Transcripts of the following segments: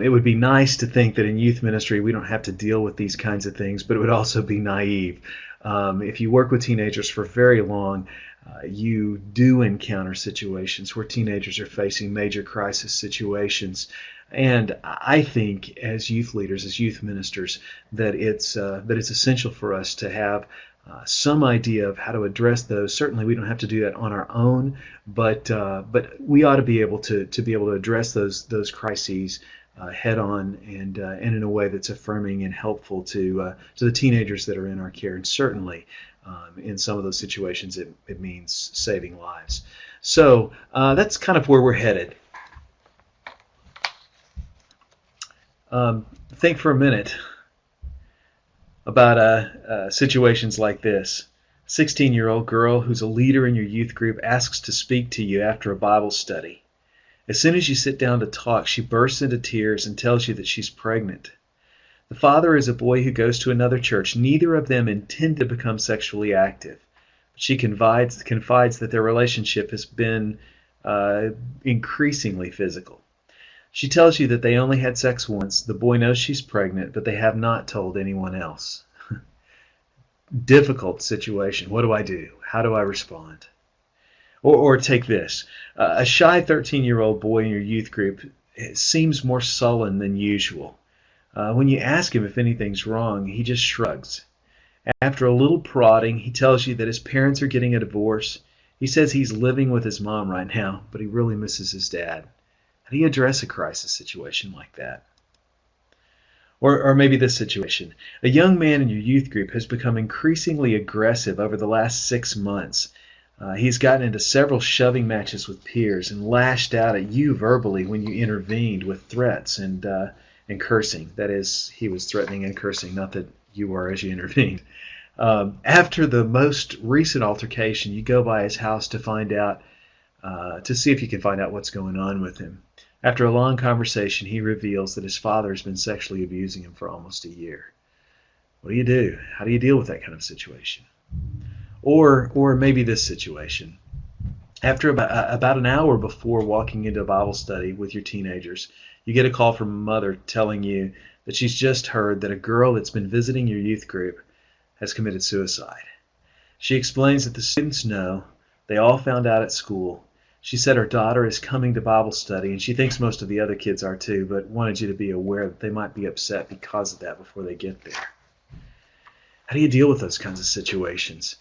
It would be nice to think that in youth ministry we don't have to deal with these kinds of things, but it would also be naive. If you work with teenagers for very long, you do encounter situations where teenagers are facing major crisis situations. And I think as youth leaders, as youth ministers, that it's essential for us to have some idea of how to address those. Certainly, we don't have to do that on our own, but we ought to be able to address those crises head on and in a way that's affirming and helpful to the teenagers that are in our care. And certainly, in some of those situations, it means saving lives. So that's kind of where we're headed. Think for a minute about situations like this. A 16-year-old girl who's a leader in your youth group asks to speak to you after a Bible study. As soon as you sit down to talk, she bursts into tears and tells you that she's pregnant. The father is a boy who goes to another church. Neither of them intend to become sexually active. But she confides that their relationship has been increasingly physical. She tells you that they only had sex once. The boy knows she's pregnant, but they have not told anyone else. Difficult situation. What do I do? How do I respond? Or take this. A shy 13-year-old boy in your youth group seems more sullen than usual. When you ask him if anything's wrong, he just shrugs. After a little prodding, he tells you that his parents are getting a divorce. He says he's living with his mom right now, but he really misses his dad. How do you address a crisis situation like that? Or maybe this situation. A young man in your youth group has become increasingly aggressive over the last 6 months. He's gotten into several shoving matches with peers and lashed out at you verbally when you intervened with threats and cursing. That is, he was threatening and cursing, not that you were as you intervened. After the most recent altercation, you go by his house to see if you can find out what's going on with him. After a long conversation, he reveals that his father has been sexually abusing him for almost a year. What do you do? How do you deal with that kind of situation? Or maybe this situation. After about an hour before walking into a Bible study with your teenagers, you get a call from a mother telling you that she's just heard that a girl that's been visiting your youth group has committed suicide. She explains that the students know. They all found out at school. She said her daughter is coming to Bible study, and she thinks most of the other kids are too, but wanted you to be aware that they might be upset because of that before they get there. How do you deal with those kinds of situations?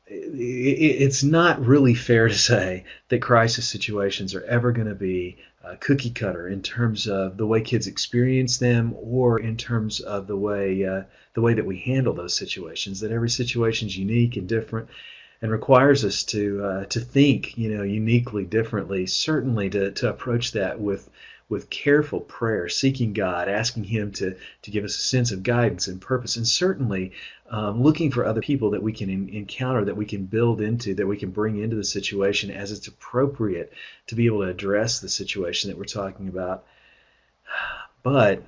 It's not really fair to say that crisis situations are ever going to be cookie cutter in terms of the way kids experience them, or in terms of the way that we handle those situations. That every situation is unique and different, and requires us to think, uniquely differently. Certainly to approach that with careful prayer, seeking God, asking Him to give us a sense of guidance and purpose, and certainly looking for other people that we can encounter, that we can build into, that we can bring into the situation as it's appropriate to be able to address the situation that we're talking about. But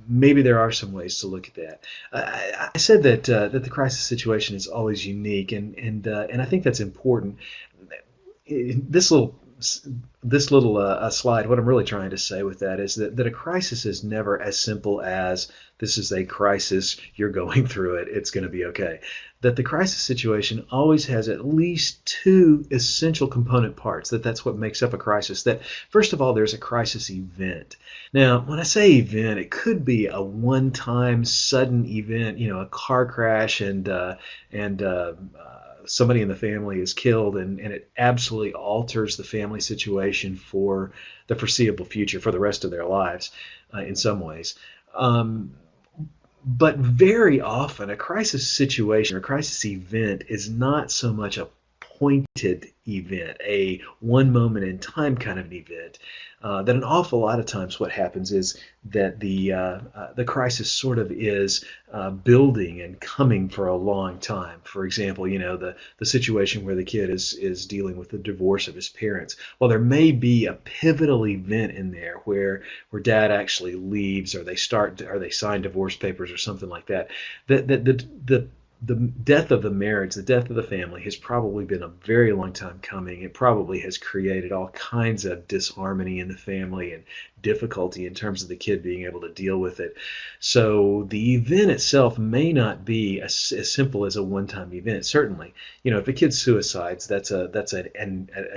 maybe there are some ways to look at that. I said that the crisis situation is always unique, and I think that's important. This little slide, what I'm really trying to say with that is that a crisis is never as simple as this is a crisis, you're going through it, it's going to be okay. That the crisis situation always has at least two essential component parts. That's what makes up a crisis. That first of all, there's a crisis event. Now, when I say event, it could be a one-time sudden event, a car crash and somebody in the family is killed, and it absolutely alters the family situation for the foreseeable future, for the rest of their lives, in some ways. But very often, a crisis situation or a crisis event is not so much a pointed event, a one moment in time kind of an event. That an awful lot of times what happens is that the crisis sort of is building and coming for a long time. For example, the situation where the kid is dealing with the divorce of his parents. Well, there may be a pivotal event in there where dad actually leaves, or they sign divorce papers or something like that. The the death of the marriage, the death of the family has probably been a very long time coming. It probably has created all kinds of disharmony in the family and difficulty in terms of the kid being able to deal with it. So the event itself may not be as simple as a one-time event. Certainly, if a kid suicides, that's a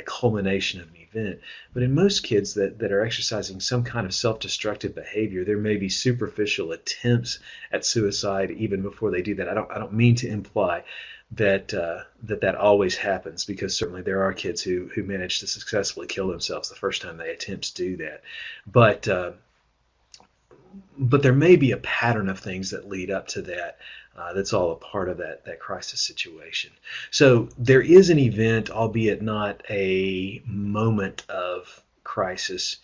culmination of an event. But in most kids that are exercising some kind of self-destructive behavior, there may be superficial attempts at suicide even before they do that. I don't mean to imply that always happens, because certainly there are kids who manage to successfully kill themselves the first time they attempt to do that. But there may be a pattern of things that lead up to that. That's all a part of that crisis situation. So there is an event, albeit not a moment of crisis.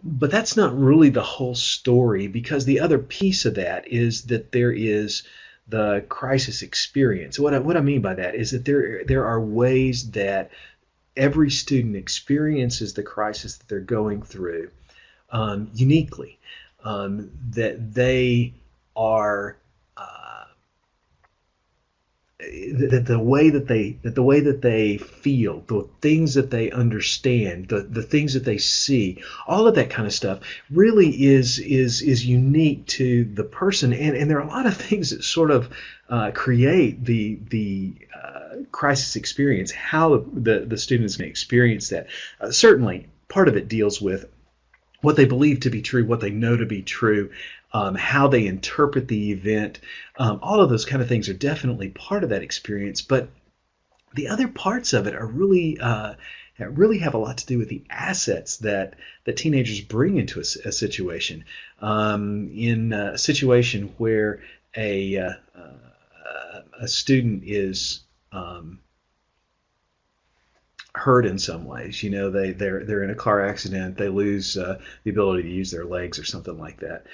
But that's not really the whole story, because the other piece of that is that there is the crisis experience. What I mean by that is that there are ways that every student experiences the crisis that they're going through uniquely. That they are that the way that they feel, the things that they understand, the things that they see, all of that kind of stuff really is unique to the person, and there are a lot of things that sort of create the crisis experience, how the student is going to experience that. Certainly, part of it deals with what they believe to be true, what they know to be true, how they interpret the event. All of those kind of things are definitely part of that experience. But the other parts of it are really have a lot to do with the assets that teenagers bring into a situation. In a situation where a student is hurt in some ways, they're in a car accident, they lose the ability to use their legs or something like that.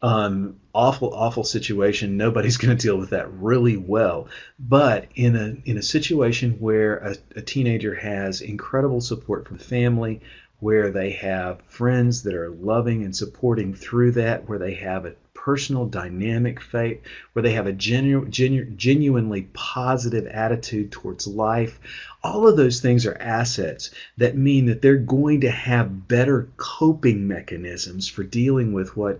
Awful situation. Nobody's going to deal with that really well. But in a situation where a teenager has incredible support from family, where they have friends that are loving and supporting through that, where they have a personal dynamic faith, where they have a genuinely positive attitude towards life. All of those things are assets that mean that they're going to have better coping mechanisms for dealing with what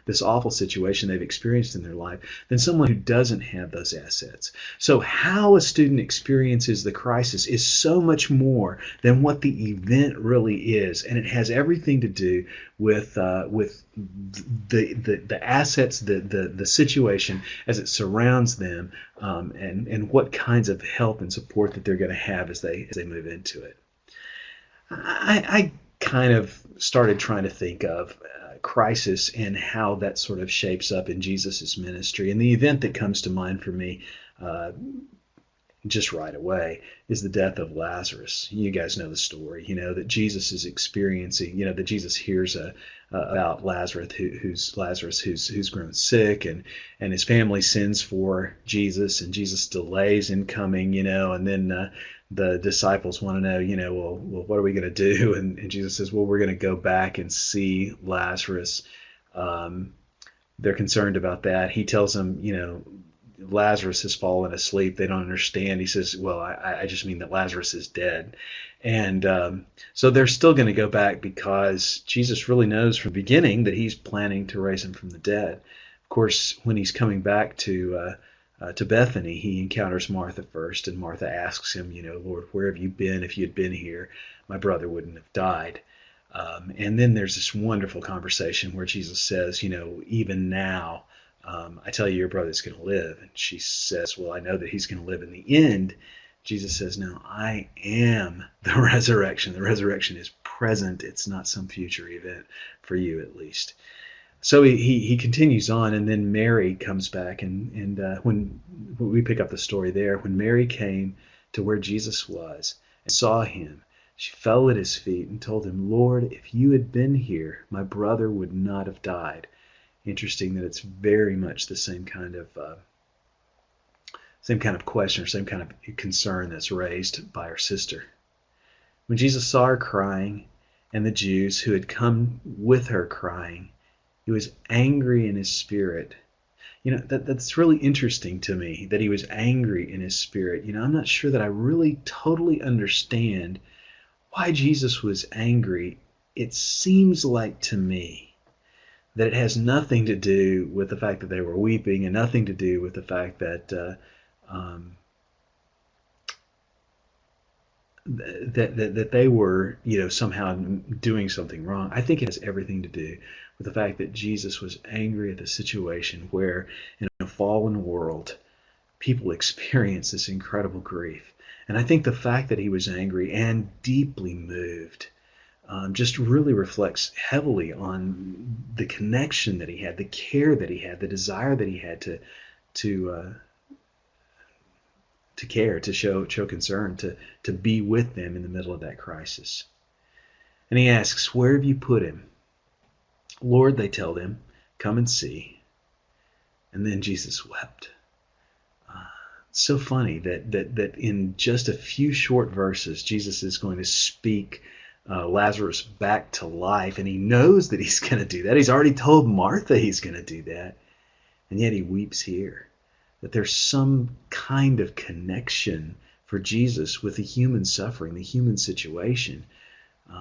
this awful situation they've experienced in their life than someone who doesn't have those assets. So how a student experiences the crisis is so much more than what the event really is, and it has everything to do with the assets, the situation as it surrounds them, and what kinds of help and support that they're going to have as they move into it. I kind of started trying to think of crisis and how that sort of shapes up in Jesus's ministry, and the event that comes to mind for me just right away is the death of Lazarus. You guys know the story, that Jesus is experiencing, that Jesus hears about Lazarus, who's grown sick, and his family sends for Jesus, and Jesus delays in coming, and then the disciples want to know, well, what are we going to do? And Jesus says, well, we're going to go back and see Lazarus. They're concerned about that. He tells them, Lazarus has fallen asleep. They don't understand. He says, well, I just mean that Lazarus is dead. And so they're still going to go back, because Jesus really knows from the beginning that he's planning to raise him from the dead. Of course, when he's coming back to Bethany, he encounters Martha first, and Martha asks him, Lord, where have you been? If you had been here, my brother wouldn't have died. And then there's this wonderful conversation where Jesus says, even now, I tell you, your brother's going to live. And she says, well, I know that he's going to live in the end. Jesus says, no, I am the resurrection. The resurrection is present. It's not some future event, for you at least. So he continues on, and then Mary comes back, and when we pick up the story there, when Mary came to where Jesus was and saw him, she fell at his feet and told him, Lord, if you had been here, my brother would not have died. Interesting that it's very much the same kind of question, or same kind of concern that's raised by her sister. When Jesus saw her crying, and the Jews who had come with her crying, he was angry in his spirit. That's really interesting to me, that he was angry in his spirit. I'm not sure that I really totally understand why Jesus was angry. It seems like to me that it has nothing to do with the fact that they were weeping, and nothing to do with the fact that that they were, somehow doing something wrong. I think it has everything to do with the fact that Jesus was angry at the situation where, in a fallen world, people experience this incredible grief. And I think the fact that he was angry and deeply moved just really reflects heavily on the connection that he had, the care that he had, the desire that he had to care, to show concern, to be with them in the middle of that crisis. And he asks, "Where have you put him?" "Lord," they tell him, "come and see." And then Jesus wept. It's so funny that in just a few short verses, Jesus is going to speak Lazarus back to life, and he knows that he's going to do that. He's already told Martha he's going to do that, and yet he weeps here. That there's some kind of connection for Jesus with the human suffering, the human situation,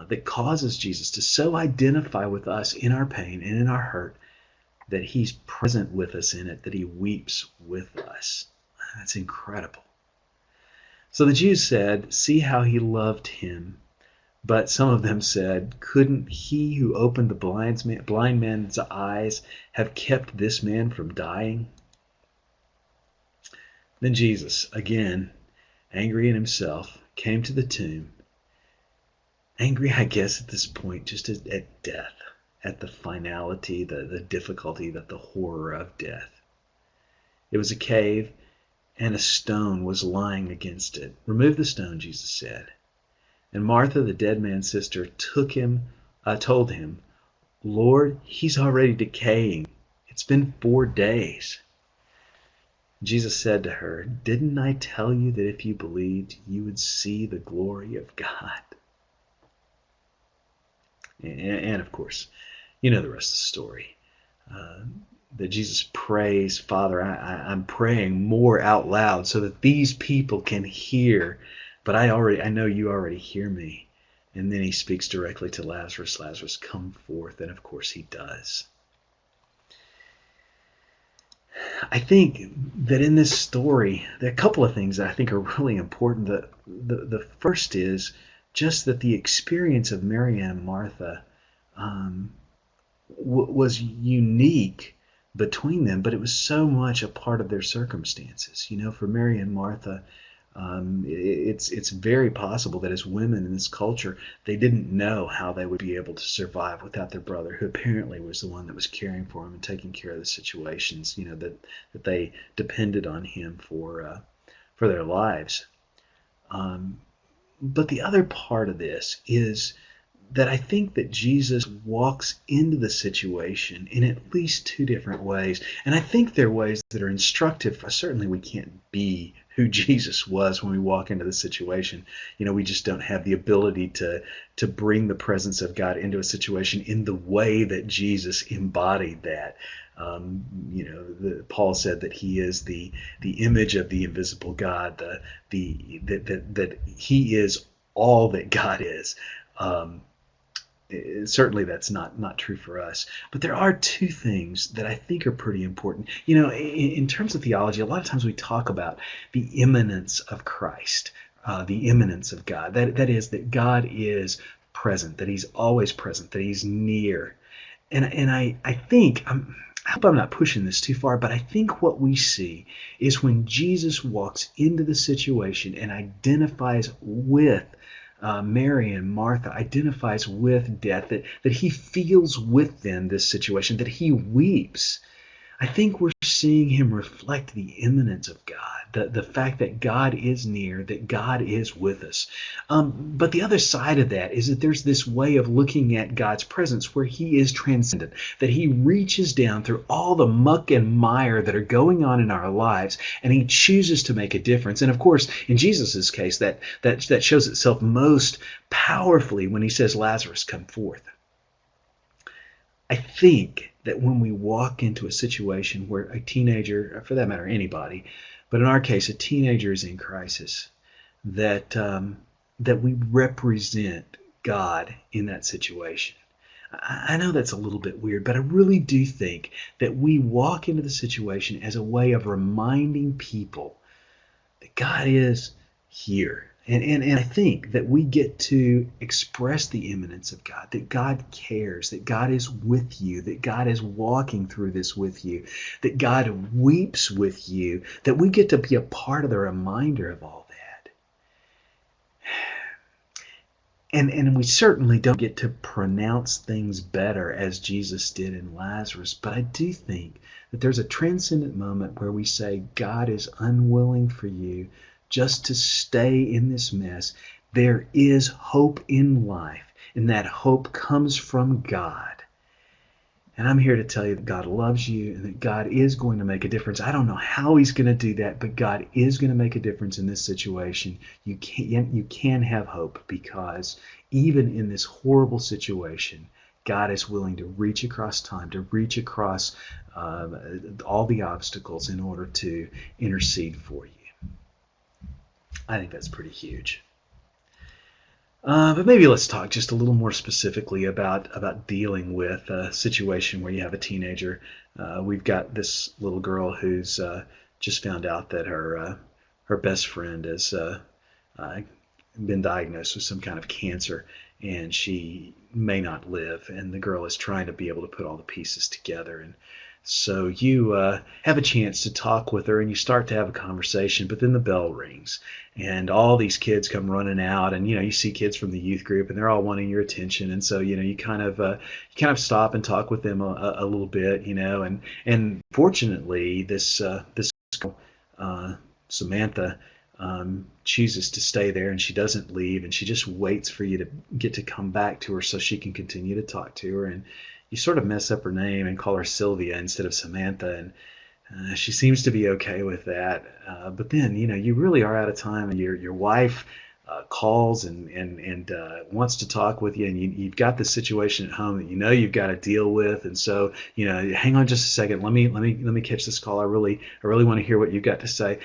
that causes Jesus to so identify with us in our pain and in our hurt that he's present with us in it, that he weeps with us. That's incredible. So the Jews said, "See how he loved him." But some of them said, "Couldn't he who opened the blind man's eyes have kept this man from dying?" Then Jesus, again, angry in himself, came to the tomb. Angry, I guess, at this point, just at death, at the finality, the difficulty, the horror of death. It was a cave, and a stone was lying against it. "Remove the stone," Jesus said. And Martha, the dead man's sister, told him, "Lord, he's already decaying. It's been 4 days." Jesus said to her, "Didn't I tell you that if you believed, you would see the glory of God?" And of course, you know the rest of the story. That Jesus prays, "Father, I'm praying more out loud so that these people can hear, but I know you already hear me." And then he speaks directly to Lazarus. "Lazarus, come forth." And of course he does. I think that in this story, there are a couple of things that I think are really important. The first is just that the experience of Mary and Martha was unique between them, but it was so much a part of their circumstances. For Mary and Martha, it's very possible that as women in this culture, they didn't know how they would be able to survive without their brother, who apparently was the one that was caring for them and taking care of the situations, that they depended on him for their lives. But the other part of this is that I think that Jesus walks into the situation in at least 2 different ways. And I think they're ways that are instructive. Certainly we can't be who Jesus was when we walk into the situation. We just don't have the ability to bring the presence of God into a situation in the way that Jesus embodied that. Paul said that he is the image of the invisible God, that he is all that God is. Certainly that's not true for us. But there are 2 things that I think are pretty important. In terms of theology, a lot of times we talk about the immanence of Christ, the immanence of God. That is, that God is present, that he's always present, that he's near. And I think, I hope I'm not pushing this too far, but I think what we see is when Jesus walks into the situation and identifies with Mary and Martha, identifies with death, that he feels with them this situation, that he weeps. I think we're seeing him reflect the immanence of God, the fact that God is near, that God is with us. But the other side of that is that there's this way of looking at God's presence where he is transcendent, that he reaches down through all the muck and mire that are going on in our lives, and he chooses to make a difference. And of course, in Jesus' case, that shows itself most powerfully when he says, "Lazarus, come forth." I think that when we walk into a situation where a teenager, or for that matter, anybody, but in our case, a teenager is in crisis, that we represent God in that situation. I know that's a little bit weird, but I really do think that we walk into the situation as a way of reminding people that God is here. And I think that we get to express the imminence of God, that God cares, that God is with you, that God is walking through this with you, that God weeps with you, that we get to be a part of the reminder of all that. And we certainly don't get to pronounce things better as Jesus did in Lazarus, but I do think that there's a transcendent moment where we say, God is unwilling for you just to stay in this mess. There is hope in life, and that hope comes from God. And I'm here to tell you that God loves you and that God is going to make a difference. I don't know how He's going to do that, but God is going to make a difference in this situation. You can have hope, because even in this horrible situation, God is willing to reach across time, to reach across all the obstacles in order to intercede for you. I think that's pretty huge. But maybe let's talk just a little more specifically about dealing with a situation where you have a teenager. We've got this little girl who's just found out that her best friend has been diagnosed with some kind of cancer, and she may not live. And the girl is trying to be able to put all the pieces together. And so you have a chance to talk with her, and you start to have a conversation, but then the bell rings, and all these kids come running out, and you see kids from the youth group, and they're all wanting your attention, and so you kind of stop and talk with them a little bit, and fortunately this girl, Samantha, chooses to stay there, and she doesn't leave, and she just waits for you to get to come back to her so she can continue to talk to her. And you sort of mess up her name and call her Sylvia instead of Samantha, and she seems to be okay with that. But then, you really are out of time, and your wife calls and wants to talk with you, and you've got this situation at home that you've got to deal with, and so hang on just a second. Let me catch this call. I really want to hear what you've got to say.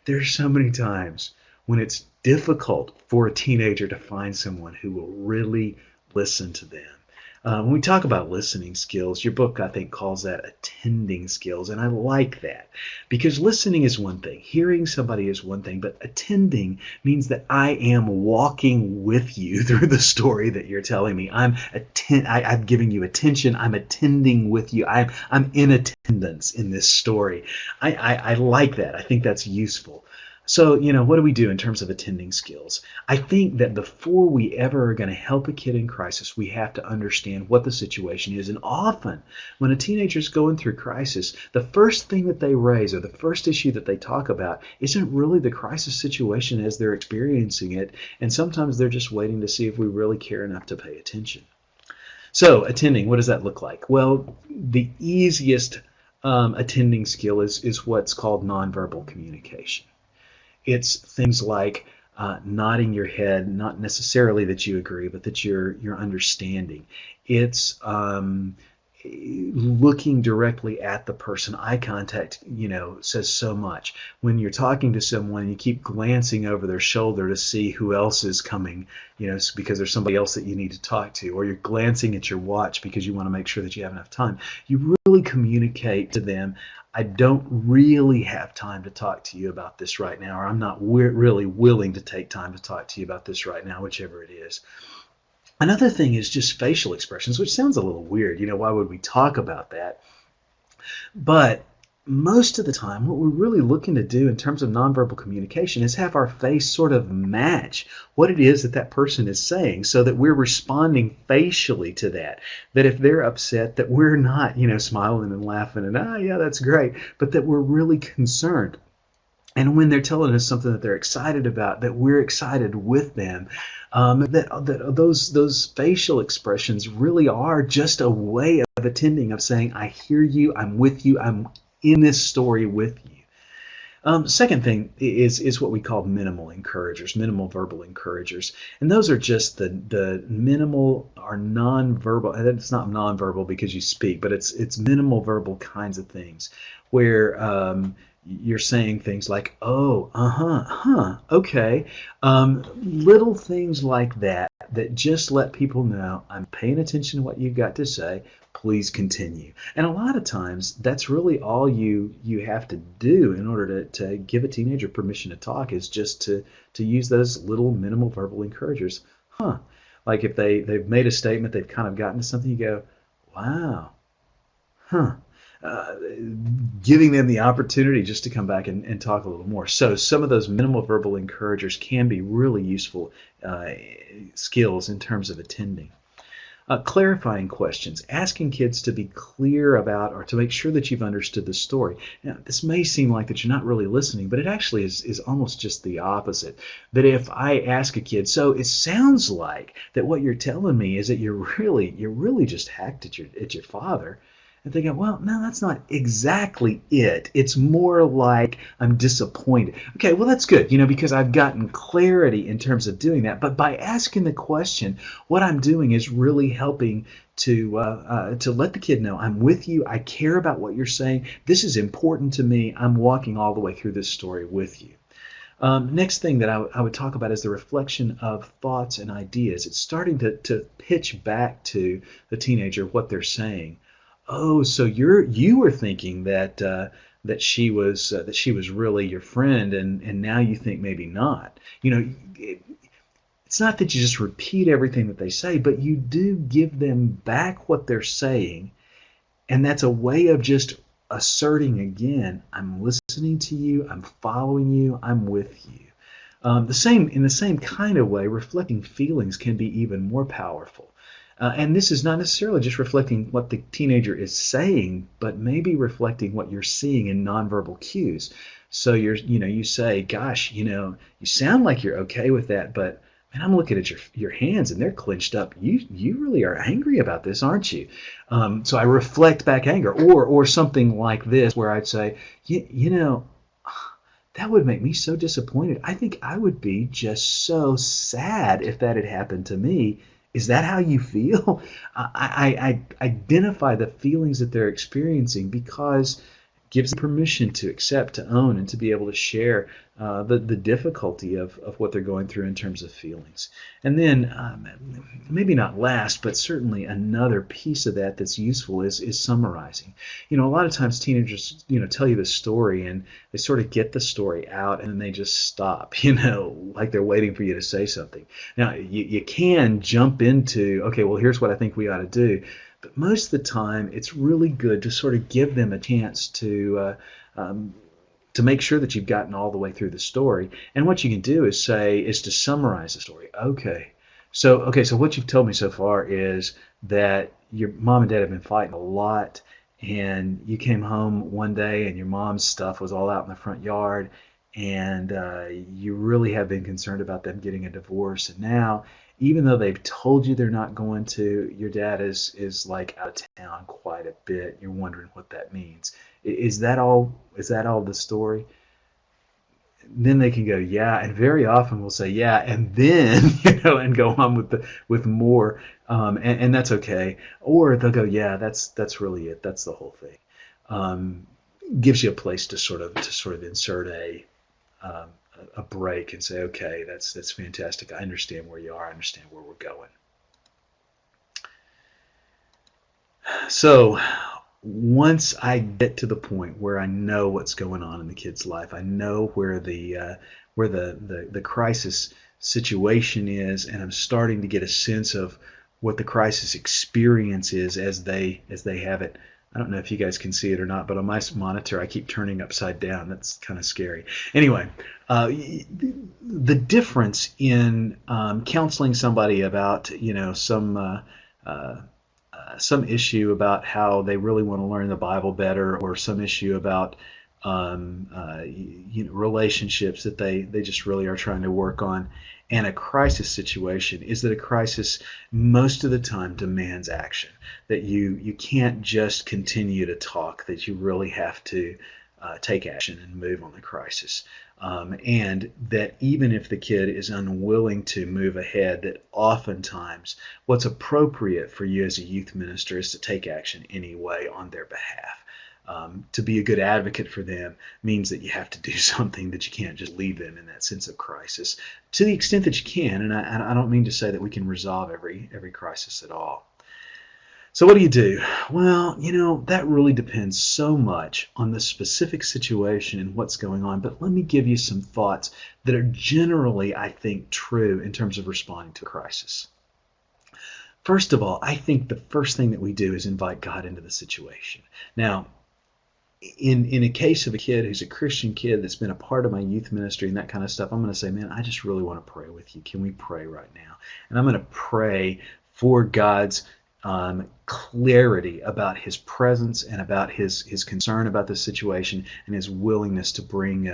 There's so many times when it's difficult for a teenager to find someone who will really listen to them. When we talk about listening skills, your book, I think, calls that attending skills, and I like that, because listening is one thing, hearing somebody is one thing, but attending means that I am walking with you through the story that you're telling me. I'm giving you attention. I'm attending with you. I'm in attendance in this story. I like that. I think that's useful. So, what do we do in terms of attending skills? I think that before we ever are going to help a kid in crisis, we have to understand what the situation is. And often, when a teenager is going through crisis, the first thing that they raise, or the first issue that they talk about, isn't really the crisis situation as they're experiencing it. And sometimes they're just waiting to see if we really care enough to pay attention. So, attending, what does that look like? Well, the easiest attending skill is what's called nonverbal communication. It's things like nodding your head, not necessarily that you agree, but that you're understanding. It's looking directly at the person. Eye contact, says so much. When you're talking to someone, you keep glancing over their shoulder to see who else is coming, because there's somebody else that you need to talk to, or you're glancing at your watch because you want to make sure that you have enough time. You really communicate to them, I don't really have time to talk to you about this right now, or I'm not really willing to take time to talk to you about this right now, whichever it is. Another thing is just facial expressions, which sounds a little weird. Why would we talk about that? But most of the time, what we're really looking to do in terms of nonverbal communication is have our face sort of match what it is that person is saying, so that we're responding facially to that. That if they're upset, that we're not, smiling and laughing and, yeah, that's great, but that we're really concerned. And when they're telling us something that they're excited about, that we're excited with them. Those facial expressions really are just a way of attending, of saying, I hear you, I'm with you, I'm in this story with you. Second thing is what we call minimal encouragers, minimal verbal encouragers, and those are just the minimal or nonverbal. And it's not nonverbal because you speak, but it's minimal verbal kinds of things where you're saying things like, "Oh, okay," little things like that that just let people know I'm paying attention to what you've got to say. Please continue. And a lot of times, that's really all you have to do in order to give a teenager permission to talk is just to use those little minimal verbal encouragers. Like if they've made a statement, they've kind of gotten to something, you go, wow, huh. Giving them the opportunity just to come back and talk a little more. So some of those minimal verbal encouragers can be really useful skills in terms of attending. Clarifying questions, asking kids to be clear about or to make sure that you've understood the story. Now, this may seem like that you're not really listening, but it actually is almost just the opposite. That if I ask a kid, so it sounds like that what you're telling me is that you're really just hacked at your father. And they go, well, no, that's not exactly it. It's more like I'm disappointed. Okay, well, that's good, because I've gotten clarity in terms of doing that. But by asking the question, what I'm doing is really helping to let the kid know I'm with you. I care about what you're saying. This is important to me. I'm walking all the way through this story with you. Next thing that I would talk about is the reflection of thoughts and ideas. It's starting to pitch back to the teenager what they're saying. Oh, so you were thinking that she was really your friend, and now you think maybe not. It's not that you just repeat everything that they say, but you do give them back what they're saying, and that's a way of just asserting again, I'm listening to you, I'm following you, I'm with you. In the same kind of way, reflecting feelings can be even more powerful. And this is not necessarily just reflecting what the teenager is saying, but maybe reflecting what you're seeing in nonverbal cues. So you say, gosh, you sound like you're okay with that, but man, I'm looking at your hands and they're clenched up. You really are angry about this, aren't you? So I reflect back anger, or something like this, where I'd say, that would make me so disappointed. I think I would be just so sad if that had happened to me. Is that how you feel? I identify the feelings that they're experiencing because it gives them permission to accept, to own, and to be able to share the difficulty of what they're going through in terms of feelings. And then, maybe not last, but certainly another piece of that that's useful is summarizing. A lot of times teenagers, tell you the story and they sort of get the story out and then they just stop, like they're waiting for you to say something. Now, you can jump into, okay, well, here's what I think we ought to do. But most of the time, it's really good to sort of give them a chance to make sure that you've gotten all the way through the story. And what you can do is to summarize the story. Okay, so what you've told me so far is that your mom and dad have been fighting a lot, and you came home one day and your mom's stuff was all out in the front yard, and you really have been concerned about them getting a divorce. And now, even though they've told you they're not going to, your dad is like out of town quite a bit. You're wondering what that means. Is that all the story? Then they can go, yeah, and very often we'll say, yeah, and then and go on with more, and that's okay. Or they'll go, yeah, that's really it. That's the whole thing. Gives you a place to sort of insert a break and say, okay, that's fantastic. I understand where you are. I understand where we're going. So once I get to the point where I know what's going on in the kid's life, I know where the crisis situation is, and I'm starting to get a sense of what the crisis experience is as they have it. I don't know if you guys can see it or not, but on my monitor I keep turning upside down. That's kind of scary. Anyway, the difference in counseling somebody about some issue about how they really want to learn the Bible better, or some issue about relationships that they just really are trying to work on, and a crisis situation, is that a crisis most of the time demands action. That you can't just continue to talk, that you really have to take action and move on the crisis. And that even if the kid is unwilling to move ahead, that oftentimes what's appropriate for you as a youth minister is to take action anyway on their behalf. To be a good advocate for them means that you have to do something, that you can't just leave them in that sense of crisis to the extent that you can. And I don't mean to say that we can resolve every crisis at all. So what do you do? Well, that really depends so much on the specific situation and what's going on. But let me give you some thoughts that are generally, I think, true in terms of responding to a crisis. First of all, I think the first thing that we do is invite God into the situation. Now, in a case of a kid who's a Christian kid that's been a part of my youth ministry and that kind of stuff, I'm going to say, man, I just really want to pray with you. Can we pray right now? And I'm going to pray for God's clarity about his presence and about his concern about the situation and his willingness to bring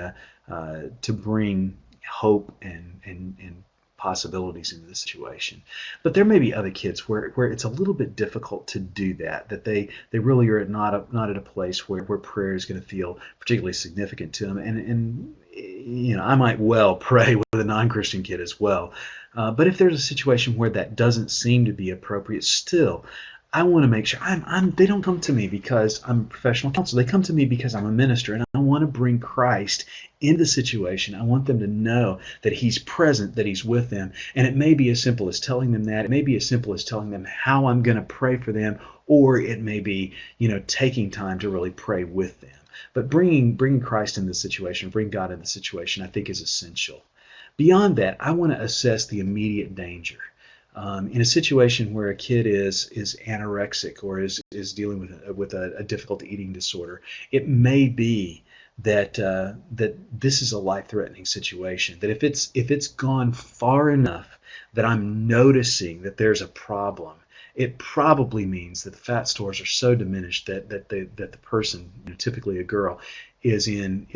hope and possibilities into the situation. But there may be other kids where it's a little bit difficult to do that they really are not at a place where prayer is going to feel particularly significant to them. And I might well pray with a non-Christian kid as well. But if there's a situation where that doesn't seem to be appropriate, still, I want to make sure they don't come to me because I'm a professional counselor. They come to me because I'm a minister, and I want to bring Christ into the situation. I want them to know that he's present, that he's with them. And it may be as simple as telling them that. It may be as simple as telling them how I'm going to pray for them, or it may be, taking time to really pray with them. But bringing Christ into the situation, bring God into the situation, I think is essential. Beyond that, I want to assess the immediate danger. In a situation where a kid is anorexic or is dealing with a difficult eating disorder, it may be that this is a life-threatening situation. That if it's gone far enough that I'm noticing that there's a problem, it probably means that the fat stores are so diminished that the person, typically a girl, is in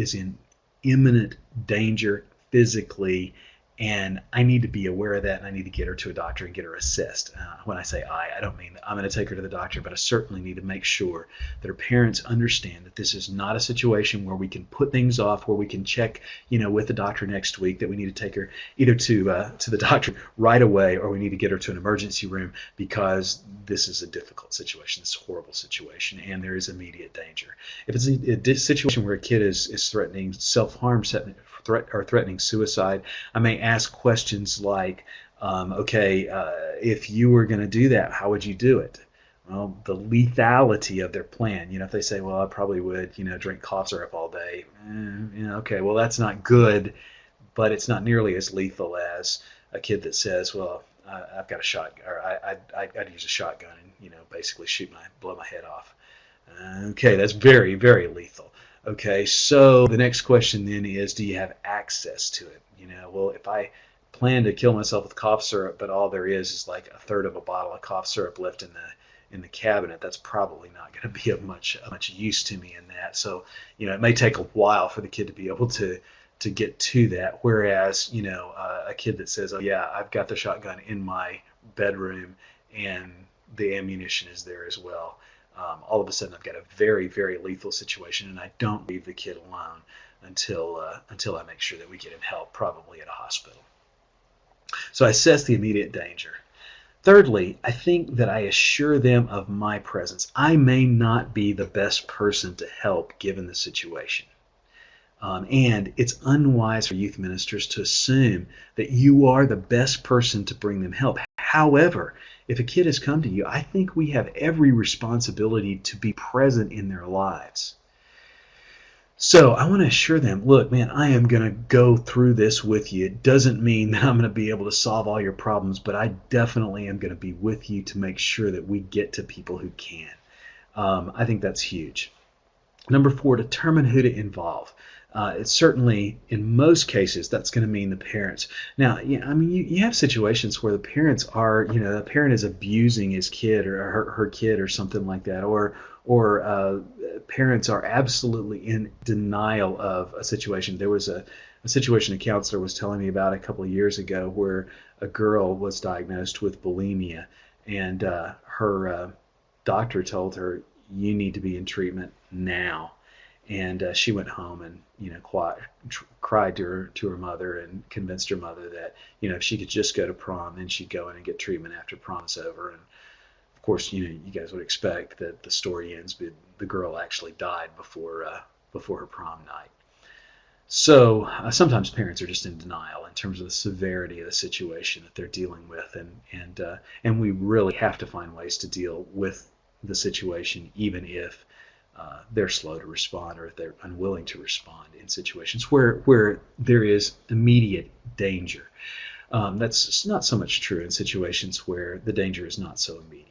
imminent danger physically, and I need to be aware of that, and I need to get her to a doctor and get her assessed. When I say I don't mean that I'm going to take her to the doctor, but I certainly need to make sure that her parents understand that this is not a situation where we can put things off, where we can check, with the doctor next week, that we need to take her either to the doctor right away, or we need to get her to an emergency room because this is a difficult situation, this horrible situation, and there is immediate danger. If it's a situation where a kid is threatening self-harm, threatening suicide, I may ask questions like, if you were going to do that, how would you do it? Well, the lethality of their plan. If they say, well, I probably would, drink cough syrup all day. Okay, well, that's not good, but it's not nearly as lethal as a kid that says, well, I've got a shotgun, or I'd use a shotgun and, basically blow my head off. Okay, that's very, very lethal. Okay, so the next question then is, do you have access to it? Well, if I plan to kill myself with cough syrup, but all there is like a third of a bottle of cough syrup left in the cabinet, that's probably not going to be of much use to me in that. So, it may take a while for the kid to be able to get to that. Whereas, a kid that says, oh yeah, I've got the shotgun in my bedroom and the ammunition is there as well. All of a sudden I've got a very, very lethal situation, and I don't leave the kid alone until I make sure that we get him help, probably at a hospital. So I assess the immediate danger. Thirdly, I think that I assure them of my presence. I may not be the best person to help given the situation. And it's unwise for youth ministers to assume that you are the best person to bring them help. However, if a kid has come to you, I think we have every responsibility to be present in their lives. So I want to assure them, look, man, I am going to go through this with you. It doesn't mean that I'm going to be able to solve all your problems, but I definitely am going to be with you to make sure that we get to people who can. I think that's huge. Number 4, determine who to involve. It's certainly, in most cases, that's going to mean the parents. Now, you have situations where the parents are, the parent is abusing his kid or her kid or something like that, or parents are absolutely in denial of a situation. There was a situation a counselor was telling me about a couple of years ago where a girl was diagnosed with bulimia, and her doctor told her, you need to be in treatment now. And she went home and cried to her mother and convinced her mother that if she could just go to prom, then she'd go in and get treatment after prom's over. And of course, you guys would expect that the story ends, but the girl actually died before her prom night. So sometimes parents are just in denial in terms of the severity of the situation that they're dealing with, and we really have to find ways to deal with the situation, even if they're slow to respond or if they're unwilling to respond in situations where there is immediate danger. That's not so much true in situations where the danger is not so immediate.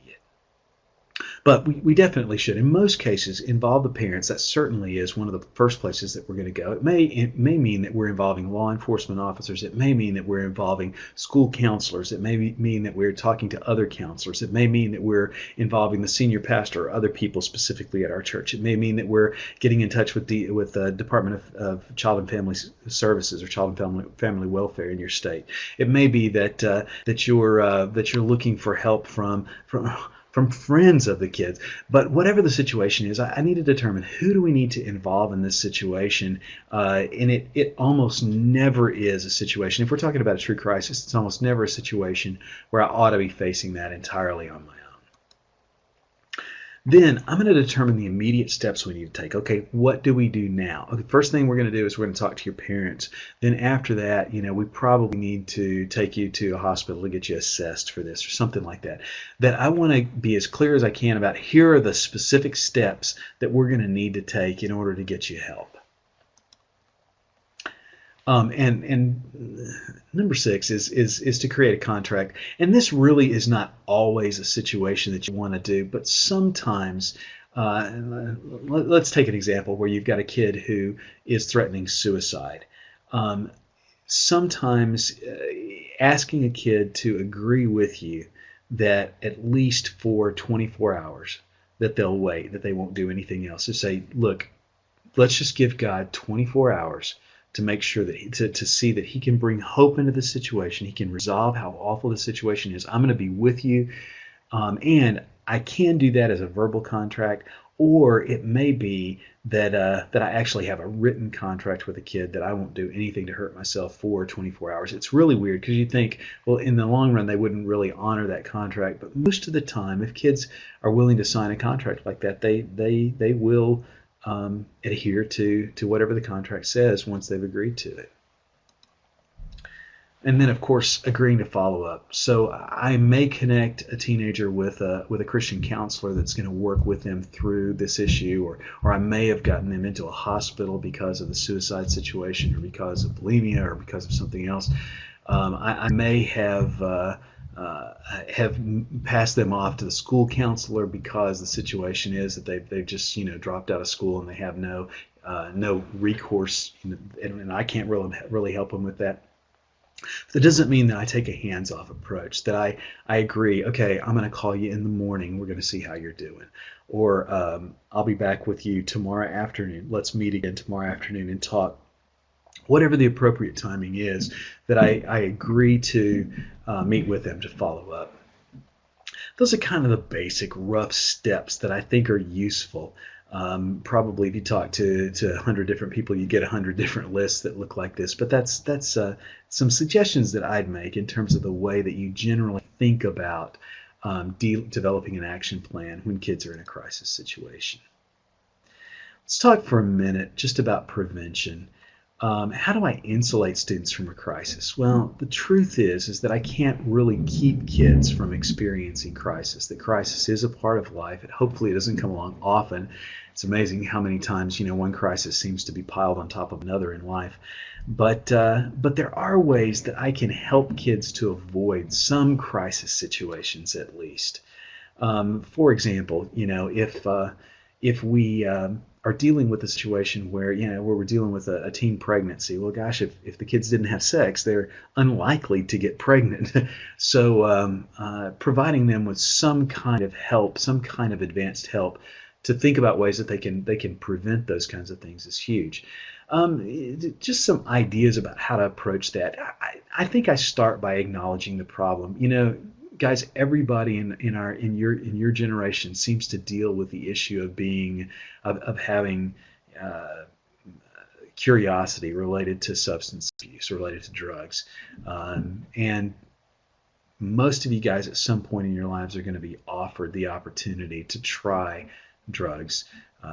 But we definitely should, in most cases, involve the parents. That certainly is one of the first places that we're going to go. It may mean that we're involving law enforcement officers. It may mean that we're involving school counselors. It may mean that we're talking to other counselors. It may mean that we're involving the senior pastor or other people specifically at our church. It may mean that we're getting in touch with the Department of Child and Family Services or Child and Family Welfare in your state. It may be that you're looking for help from friends of the kids. But whatever the situation is, I need to determine who do we need to involve in this situation. And it almost never is a situation. If we're talking about a true crisis, it's almost never a situation where I ought to be facing that entirely on my own. Then I'm going to determine the immediate steps we need to take. Okay, what do we do now? Okay, first thing we're going to do is we're going to talk to your parents. Then after that, we probably need to take you to a hospital to get you assessed for this or something like that. That I want to be as clear as I can about here are the specific steps that we're going to need to take in order to get you help. And number 6 is to create a contract. And this really is not always a situation that you want to do, but sometimes, let's take an example where you've got a kid who is threatening suicide. Sometimes asking a kid to agree with you that at least for 24 hours that they'll wait, that they won't do anything else. To say, look, let's just give God 24 hours to make sure that to see that he can bring hope into the situation. He can resolve how awful the situation is. I'm going to be with you. And I can do that as a verbal contract, or it may be that I actually have a written contract with a kid that I won't do anything to hurt myself for 24 hours. It's really weird because you think, well, in the long run, they wouldn't really honor that contract. But most of the time, if kids are willing to sign a contract like that, they will adhere to whatever the contract says once they've agreed to it. And then, of course, agreeing to follow up. So I may connect a teenager with a Christian counselor that's going to work with them through this issue, or I may have gotten them into a hospital because of the suicide situation, or because of bulimia, or because of something else. I may have passed them off to the school counselor because the situation is that they've just dropped out of school and they have no recourse, and I can't really help them with that. That doesn't mean that I take a hands-off approach, that I agree, okay, I'm going to call you in the morning, we're going to see how you're doing. Or I'll be back with you tomorrow afternoon. Let's meet again tomorrow afternoon and talk. Whatever the appropriate timing is, that I agree to meet with them to follow up. Those are kind of the basic rough steps that I think are useful. Probably if you talk to 100 different people, you get 100 different lists that look like this. But that's some suggestions that I'd make in terms of the way that you generally think about developing an action plan when kids are in a crisis situation. Let's talk for a minute just about prevention. How do I insulate students from a crisis? Well, the truth is that I can't really keep kids from experiencing crisis. The crisis is a part of life. Hopefully it doesn't come along often. It's amazing how many times, one crisis seems to be piled on top of another in life. But there are ways that I can help kids to avoid some crisis situations at least. For example, if we are dealing with a situation where we're dealing with a teen pregnancy. Well, gosh, if the kids didn't have sex, they're unlikely to get pregnant. So providing them with some kind of help, some kind of advanced help to think about ways that they can prevent those kinds of things is huge. Just some ideas about how to approach that. I think I start by acknowledging the problem. Guys, everybody in your generation seems to deal with the issue of having uh, curiosity related to substance abuse, related to drugs. And most of you guys at some point in your lives are going to be offered the opportunity to try drugs.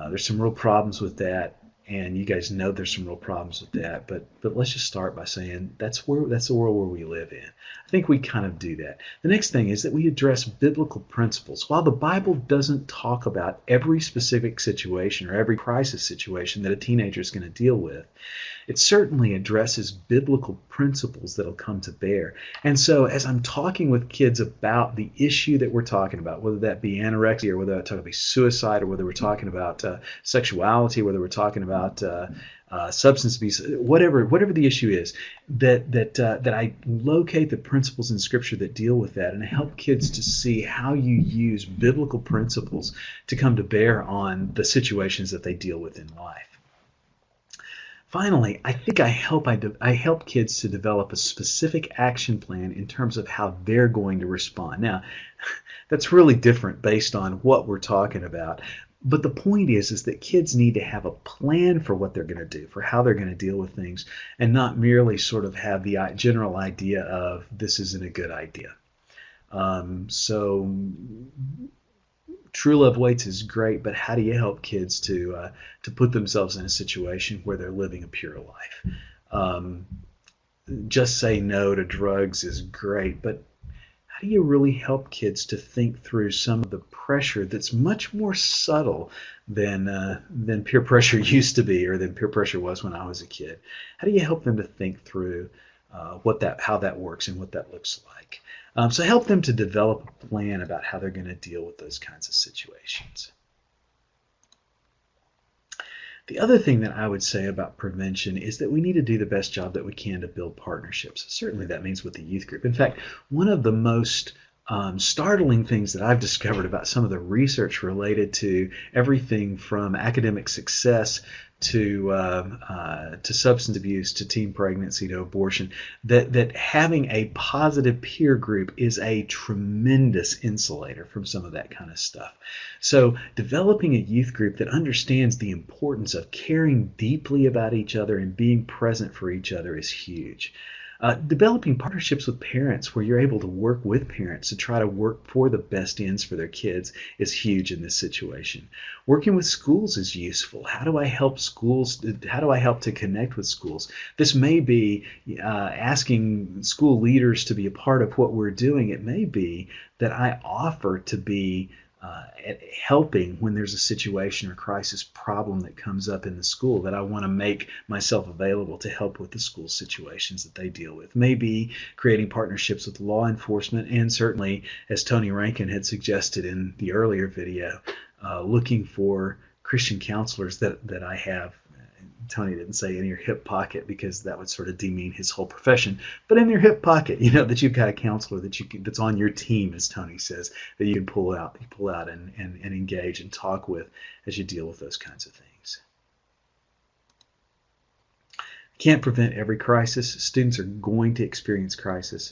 There's some real problems with that, and you guys know there's some real problems with that. But let's just start by saying that's the world where we live in. I think we kind of do that. The next thing is that we address biblical principles. While the Bible doesn't talk about every specific situation or every crisis situation that a teenager is going to deal with, it certainly addresses biblical principles that'll come to bear. And so as I'm talking with kids about the issue that we're talking about, whether that be anorexia or whether we're talking about suicide or whether we're talking about sexuality, whether we're talking about substance abuse, whatever the issue is, that I locate the principles in Scripture that deal with that and help kids to see how you use biblical principles to come to bear on the situations that they deal with in life. Finally, I think I help kids to develop a specific action plan in terms of how they're going to respond. Now, that's really different based on what we're talking about. But the point is that kids need to have a plan for what they're going to do, for how they're going to deal with things, and not merely sort of have the general idea of this isn't a good idea. So True Love Waits is great, but how do you help kids to put themselves in a situation where they're living a pure life? Just say no to drugs is great, but how do you really help kids to think through some of the pressure that's much more subtle than peer pressure used to be, or than peer pressure was when I was a kid? How do you help them to think through how that works and what that looks like? So help them to develop a plan about how they're going to deal with those kinds of situations. The other thing that I would say about prevention is that we need to do the best job that we can to build partnerships. Certainly that means with the youth group. In fact, one of the most startling things that I've discovered about some of the research related to everything from academic success to substance abuse, to teen pregnancy, to abortion, that having a positive peer group is a tremendous insulator from some of that kind of stuff. So developing a youth group that understands the importance of caring deeply about each other and being present for each other is huge. Developing partnerships with parents where you're able to work with parents to try to work for the best ends for their kids is huge in this situation. Working with schools is useful. How do I help schools? How do I help to connect with schools? This may be asking school leaders to be a part of what we're doing. It may be that I offer to be helping when there's a situation or crisis problem that comes up in the school, that I want to make myself available to help with the school situations that they deal with. Maybe creating partnerships with law enforcement, and certainly, as Tony Rankin had suggested in the earlier video, looking for Christian counselors that I have. Tony didn't say in your hip pocket because that would sort of demean his whole profession, but in your hip pocket, that you've got a counselor that's on your team, as Tony says, that you can pull out and engage and talk with as you deal with those kinds of things. Can't prevent every crisis. Students are going to experience crisis,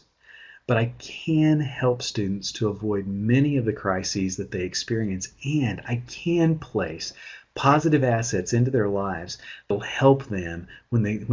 but I can help students to avoid many of the crises that they experience, and I can place positive assets into their lives that will help them when